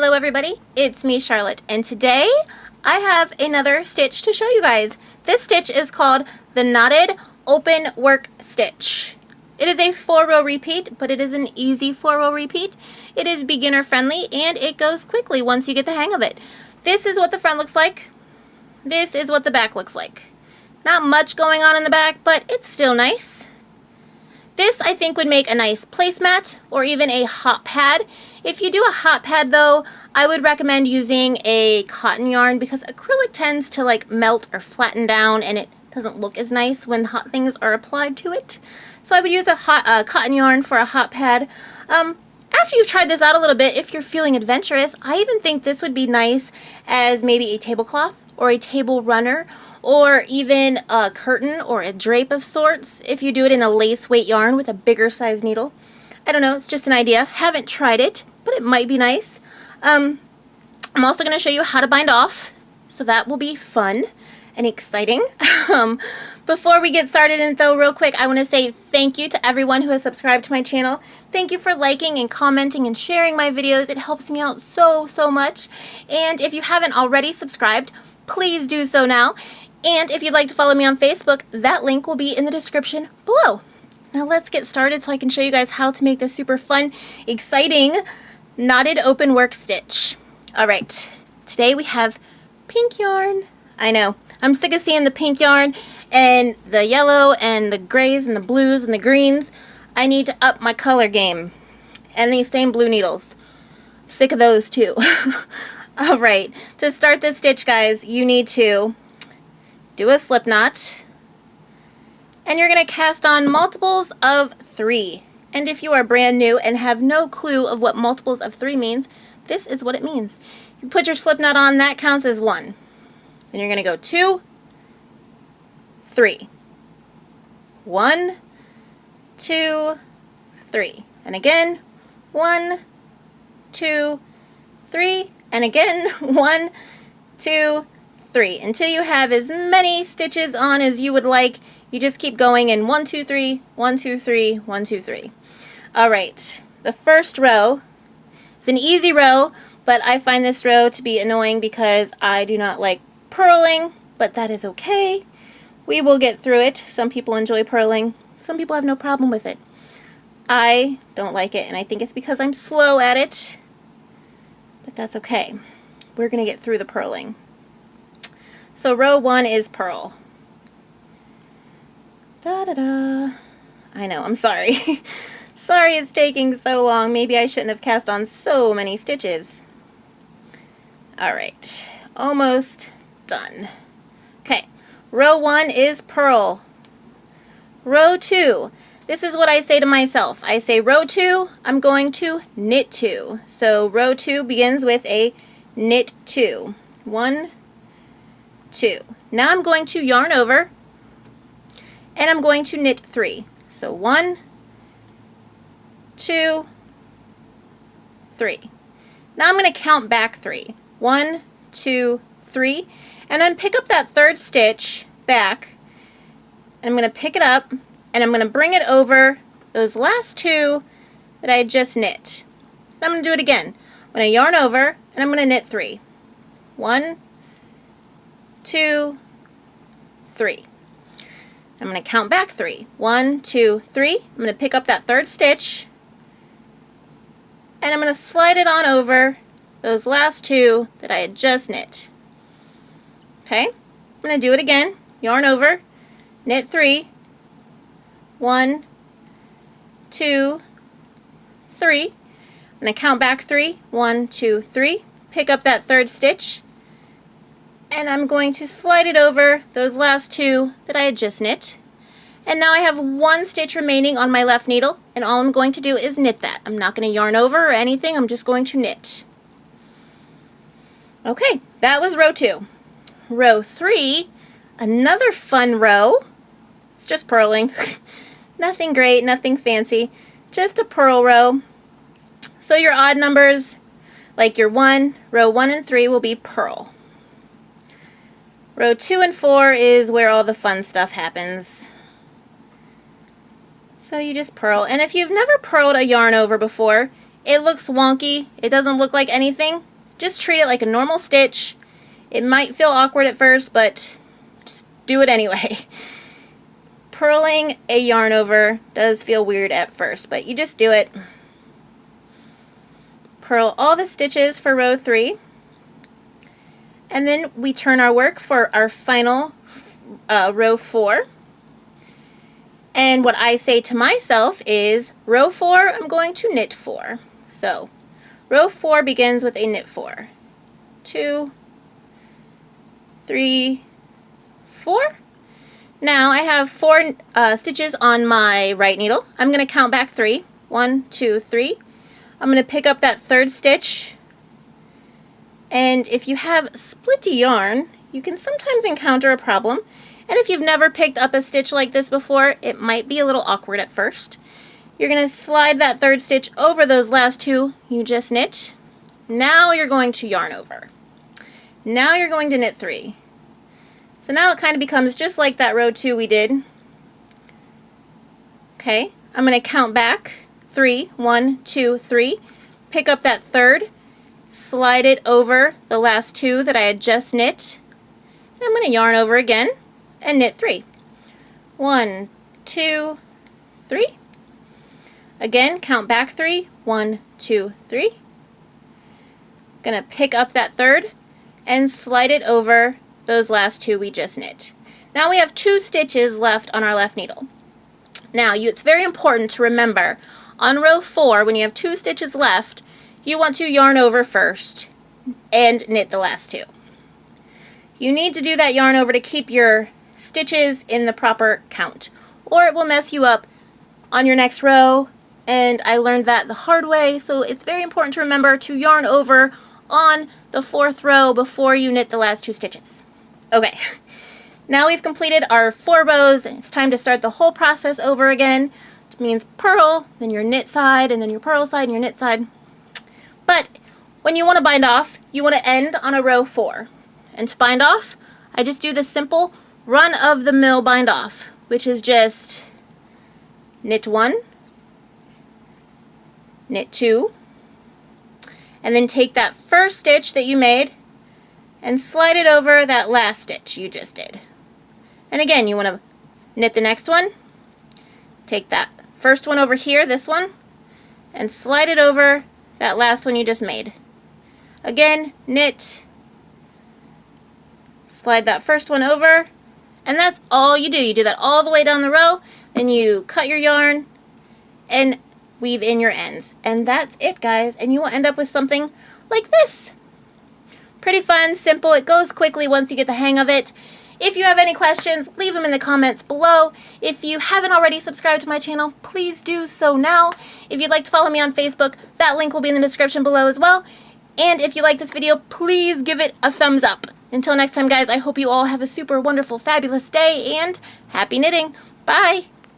Hello everybody, it's me Charlotte, and today I have another stitch to show you guys. This stitch is called the Knotted Open Work Stitch. It is a 4-row repeat, but it is an easy 4-row repeat. It is beginner friendly and it goes quickly once you get the hang of it. This is what the front looks like. This is what the back looks like. Not much going on in the back, but it's still nice. This I think would make a nice placemat or even a hot pad. If you do a hot pad though, I would recommend using a cotton yarn because acrylic tends to like melt or flatten down and it doesn't look as nice when hot things are applied to it. So I would use a cotton yarn for a hot pad. After you've tried this out a little bit, if you're feeling adventurous, I even think this would be nice as maybe a tablecloth or a table runner, or even a curtain or a drape of sorts if you do it in a lace weight yarn with a bigger size needle. I don't know, it's just an idea. Haven't tried it, but it might be nice. I'm also going to show you how to bind off, so that will be fun and exciting. Before we get started though, real quick, I want to say thank you to everyone who has subscribed to my channel. Thank you for liking and commenting and sharing my videos. It helps me out so much. And if you haven't already subscribed, please do so now. And if you'd like to follow me on Facebook, that link will be in the description below. Now let's get started so I can show you guys how to make this super fun, exciting, knotted open work stitch. Alright, today we have pink yarn. I know, I'm sick of seeing the pink yarn and the yellow and the grays and the blues and the greens. I need to up my color game. And these same blue needles. Sick of those too. Alright, to start this stitch, guys, you need to do a slip knot, and you're going to cast on multiples of 3. And if you are brand new and have no clue of what multiples of 3 means, this is what it means. You put your slip knot on, that counts as 1. Then you're going to go 2, 3. 1, 2, 3. And again, 1, 2, 3. And again, 1, 2, 3, until you have as many stitches on as you would like. You just keep going in 1, 2, 3, 1, 2, 3, 1, 2, 3. Alright, the first row is an easy row, but I find this row to be annoying because I do not like purling, but that is okay. We will get through it. Some people enjoy purling. Some people have no problem with it. I don't like it, and I think it's because I'm slow at it, but that's okay. We're going to get through the purling. So row 1 is purl. Da-da-da. I know, I'm sorry. Sorry it's taking so long. Maybe I shouldn't have cast on so many stitches. Alright, almost done. Okay, row 1 is purl. Row 2. This is what I say to myself. I say row 2, I'm going to knit 2. So row 2 begins with a knit 2. 1, 2. Now I'm going to yarn over and I'm going to knit 3. So 1, 2, 3. Now I'm going to count back 3. 1, 2, 3. And then pick up that third stitch back. And I'm going to pick it up and I'm going to bring it over those last 2 that I just knit. I'm going to do it again. I'm going to yarn over and I'm going to knit 3. 1, 2, 3. I'm going to count back 3. 1, 2, 3. I'm going to pick up that third stitch and I'm going to slide it on over those last 2 that I had just knit. Okay, I'm going to do it again. Yarn over, knit 3. 1, 2, 3. I'm going to count back 3. 1, 2, 3. Pick up that third stitch. And I'm going to slide it over those last 2 that I had just knit. And now I have 1 stitch remaining on my left needle, and all I'm going to do is knit that. I'm not going to yarn over or anything, I'm just going to knit. Okay, that was row 2. Row 3, another fun row. It's just purling. Nothing great, nothing fancy, just a purl row. So your odd numbers, like your row 1 and 3 will be purl. Row 2 and 4 is where all the fun stuff happens. So you just purl. And if you've never purled a yarn over before, it looks wonky. It doesn't look like anything. Just treat it like a normal stitch. It might feel awkward at first, but just do it anyway. Purling a yarn over does feel weird at first, but you just do it. Purl all the stitches for row 3. And then we turn our work for our final row 4. And what I say to myself is, row 4, I'm going to knit 4. So, row 4 begins with a knit 4. 2, 3, 4. Now I have 4 stitches on my right needle. I'm going to count back 3. 1, 2, 3. I'm going to pick up that 3rd stitch. And if you have splitty yarn, you can sometimes encounter a problem. And if you've never picked up a stitch like this before, it might be a little awkward at first. You're going to slide that 3rd stitch over those last 2 you just knit. Now you're going to yarn over. Now you're going to knit 3. So now it kind of becomes just like that row 2 we did. Okay, I'm going to count back 3. 1, 2, 3. Pick up that 3rd, slide it over the last 2 that I had just knit. And I'm going to yarn over again and knit 3. 1, 2, 3. Again, count back 3. 1, 2, 3. Gonna pick up that 3rd and slide it over those last 2 we just knit. Now we have 2 stitches left on our left needle. Now it's very important to remember on row 4, when you have 2 stitches left, you want to yarn over first and knit the last 2. You need to do that yarn over to keep your stitches in the proper count, or it will mess you up on your next row, and I learned that the hard way, so it's very important to remember to yarn over on the 4th row before you knit the last 2 stitches. Okay, now we've completed our 4 rows, and it's time to start the whole process over again. It means purl, then your knit side, and then your purl side, and your knit side. But when you want to bind off, you want to end on a row 4. And to bind off, I just do this simple run-of-the-mill bind off, which is just knit 1, knit 2, and then take that first stitch that you made and slide it over that last stitch you just did. And again, you want to knit the next one, take that first one over here, this one, and slide it over that last one you just made. Again, knit, slide that first one over, and that's all you do. You do that all the way down the row, then you cut your yarn and weave in your ends. And that's it, guys. And you will end up with something like this. Pretty fun, simple. It goes quickly once you get the hang of it. If you have any questions, leave them in the comments below. If you haven't already subscribed to my channel, please do so now. If you'd like to follow me on Facebook, that link will be in the description below as well. And if you like this video, please give it a thumbs up. Until next time, guys, I hope you all have a super wonderful, fabulous day, and happy knitting. Bye!